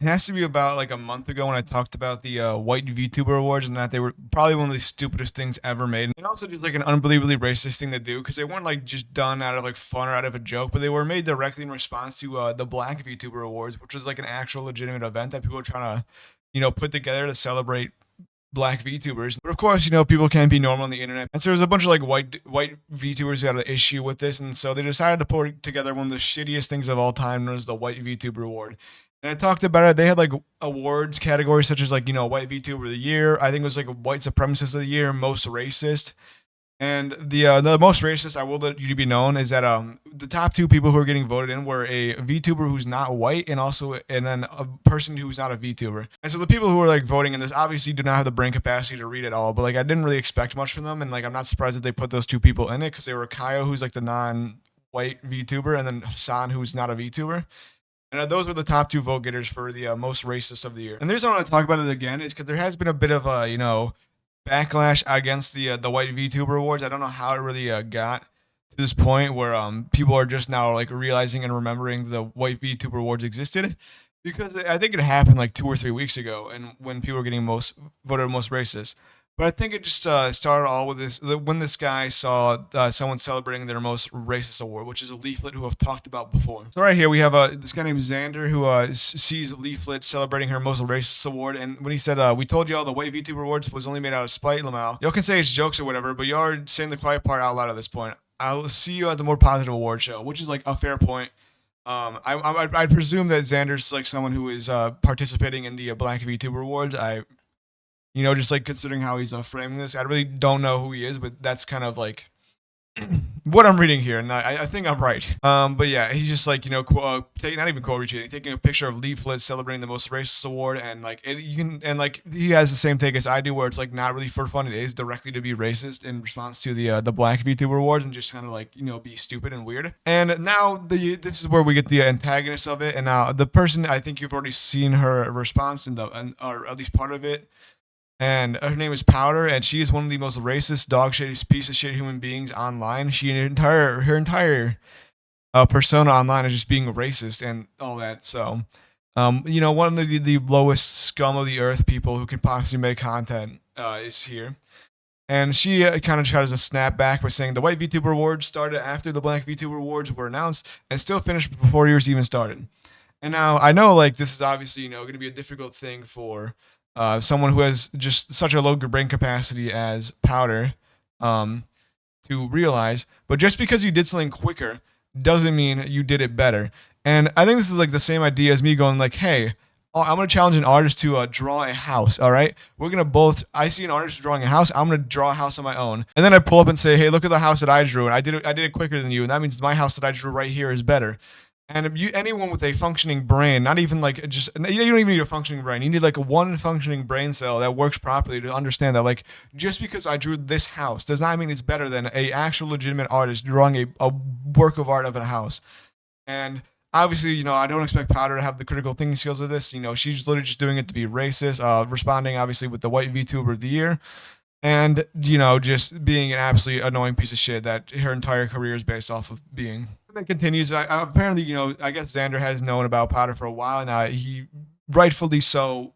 It has to be about like a month ago when I talked about the white VTuber awards and that they were probably one of the stupidest things ever made, and also just like an unbelievably racist thing to do because they weren't like just done out of like fun or out of a joke, but they were made directly in response to the Black VTuber Awards, which was like an actual legitimate event that people were trying to, put together to celebrate black VTubers. But of course, people can't be normal on the internet. And so there's a bunch of like white VTubers who had an issue with this, and so they decided to put together one of the shittiest things of all time, known as the White VTuber Award. And I talked about it. They had like awards categories such as like White VTuber of the Year. I think it was like White Supremacist of the Year, Most Racist, and the most racist I will let you be known is that the top two people who are getting voted in were a VTuber who's not white and then a person who's not a VTuber. And so the people who are like voting in this obviously do not have the brain capacity to read it all, but like I didn't really expect much from them, and like I'm not surprised that they put those two people in it because they were Kyle, who's like the non-white VTuber, and then Hassan, who's not a VTuber. And those were the top two vote getters for the most racist of the year. And the reason I want to talk about it again is because there has been a bit of a backlash against the white VTuber awards. I don't know how it really got to this point where people are just now like realizing and remembering the white VTuber awards existed, because I think it happened like 2 or 3 weeks ago, and when people were getting most voted most racist. But I think it just started all with when this guy saw someone celebrating their most racist award, which is a leaflet who I've talked about before. So right here we have this guy named Xander who sees a leaflet celebrating her most racist award, and when he said, "We told y'all the white VTuber awards was only made out of spite, Lamau. Y'all can say it's jokes or whatever, but y'all are saying the quiet part out loud at this point. I'll see you at the more positive award show," which is like a fair point. I presume that Xander's like someone who is participating in the Black VTuber awards. Just like considering how he's framing this, I really don't know who he is, but that's kind of like what I'm reading here, and I think I'm right. But yeah, he's just like not even quote retweeting, taking a picture of leaflets celebrating the most racist award, and like you can, and like he has the same take as I do, where it's like not really for fun. It is directly to be racist in response to the Black VTuber awards, and just kind of like be stupid and weird. And now this is where we get the antagonist of it, and now the person, I think you've already seen her response or at least part of it, and her name is Powder, and she is one of the most racist, dog shit, piece of shit human beings online. Her entire persona online is just being racist and all that. So, one of the lowest scum of the earth people who can possibly make content is here. And she kind of tries to snap back by saying the White VTuber Awards started after the Black VTuber Awards were announced and still finished before yours even started. And now I know like this is obviously going to be a difficult thing for someone who has just such a low brain capacity as Powder um, to realize. But just because you did something quicker doesn't mean you did it better. And I think this is like the same idea as me going like, hey, I'm gonna challenge an artist to draw a house. All right, we're gonna both. I see an artist drawing a house. I'm gonna draw a house on my own, and then I pull up and say, "Hey, look at the house that I drew, and I did it quicker than you, and that means my house that I drew right here is better." And if anyone with a functioning brain, not even like just you don't even need a functioning brain. You need like one functioning brain cell that works properly to understand that like just because I drew this house does not mean it's better than a actual legitimate artist drawing a work of art of a house. And obviously, I don't expect Powder to have the critical thinking skills of this. She's literally just doing it to be racist, responding obviously with the white VTuber of the year, and just being an absolutely annoying piece of shit that her entire career is based off of being. And then continues. Apparently, I guess Xander has known about Powder for a while now. He rightfully so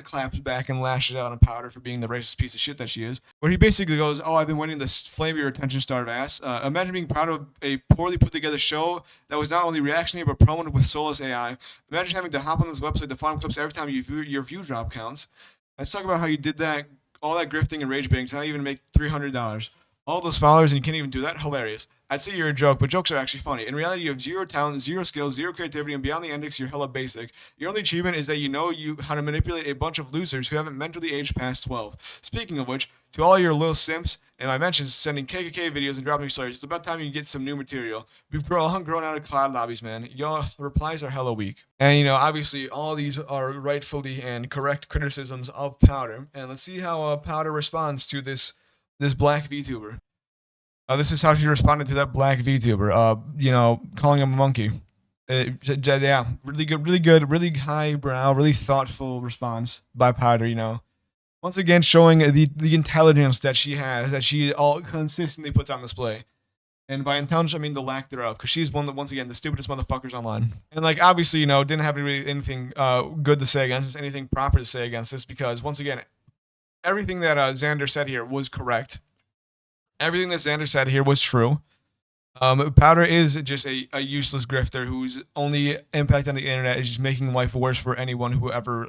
claps back and lashes out on Powder for being the racist piece of shit that she is. Where he basically goes, "Oh, I've been waiting to flame your attention, starved ass. Imagine being proud of a poorly put together show that was not only reactionary but promoted with soulless AI. Imagine having to hop on this website to find clips every time your view drop counts. Let's talk about how you did that, all that grifting and rage baiting to not even make $300. All those followers and you can't even do that? Hilarious. I'd say you're a joke, but jokes are actually funny. In reality, you have zero talent, zero skills, zero creativity, and beyond the index, you're hella basic. Your only achievement is that you how to manipulate a bunch of losers who haven't mentally aged past 12. Speaking of which, to all your little simps, and I mentioned sending KKK videos and dropping stories, it's about time you get some new material. We've grown out of cloud lobbies, man. Your replies are hella weak. And, obviously, all these are rightfully and correct criticisms of Powder. And let's see how Powder responds to this black VTuber. This is how she responded to that black VTuber. Calling him a monkey. Yeah, really good, really highbrow, really thoughtful response by Powder. Once again showing the intelligence that she has, that she all consistently puts on display. And by intelligence, I mean the lack thereof, because she's one of the, once again, the stupidest motherfuckers online. And like, obviously, didn't have really anything good to say against this, anything proper to say against this, because once again, everything that Xander said here was correct. Everything that Xander said here was true. Powder is just a useless grifter whose only impact on the internet is just making life worse for anyone who ever,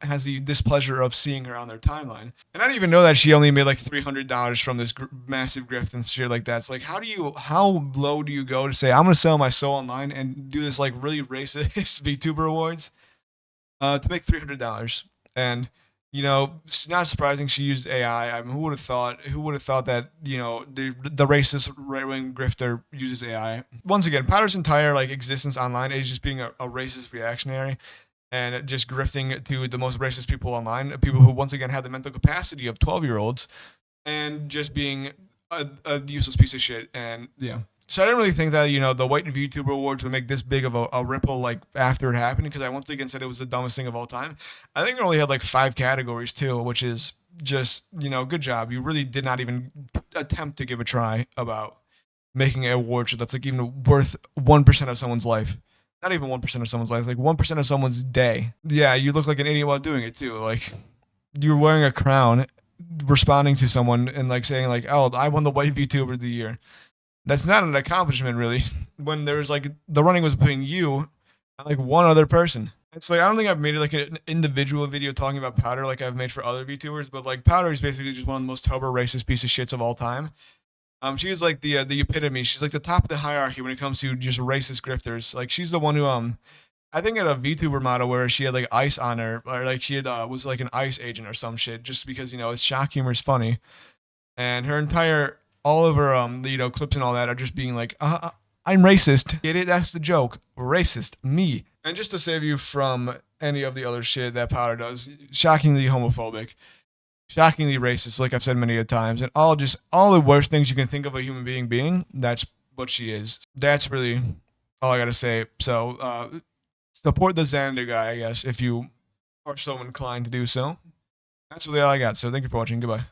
has the displeasure of seeing her on their timeline. And I didn't even know that she only made like $300 from this massive grift and shit like that. It's like, how low do you go to say, I'm gonna sell my soul online and do this like really racist VTuber awards to make $300? And it's not surprising she used AI. I mean, who would have thought? Who would have thought that the racist right wing grifter uses AI? Once again, Powder's entire like existence online is just being a racist reactionary and just grifting to the most racist people online, people who once again have the mental capacity of 12-year-olds, and just being a useless piece of shit. And yeah. So I didn't really think that the White VTuber Awards would make this big of a ripple like after it happened, because I once again said it was the dumbest thing of all time. I think it only had like 5 categories too, which is just good job. You really did not even attempt to give a try about making an award show that's like even worth 1% of someone's life. Not even 1% of someone's life, like 1% of someone's day. Yeah, you look like an idiot while doing it too. Like you're wearing a crown, responding to someone and like saying like, "Oh, I won the White VTuber of the Year." That's not an accomplishment, really. When there's like the running was between you and like one other person. It's like I don't think I've made like an individual video talking about Powder like I've made for other VTubers, but like Powder is basically just one of the most Tober racist piece of shits of all time. She is like the epitome. She's like the top of the hierarchy when it comes to just racist grifters. Like she's the one who I think had a VTuber model where she had like ice on her, or like she had was like an ICE agent or some shit, just because it's shock humor is funny, and her entire all of her clips and all that are just being like, I'm racist. Get it? That's the joke. Racist. Me. And just to save you from any of the other shit that Powder does, shockingly homophobic, shockingly racist, like I've said many a times, and all the worst things you can think of a human being, that's what she is. That's really all I gotta say. So support the Xander guy, I guess, if you are so inclined to do so. That's really all I got. So thank you for watching. Goodbye.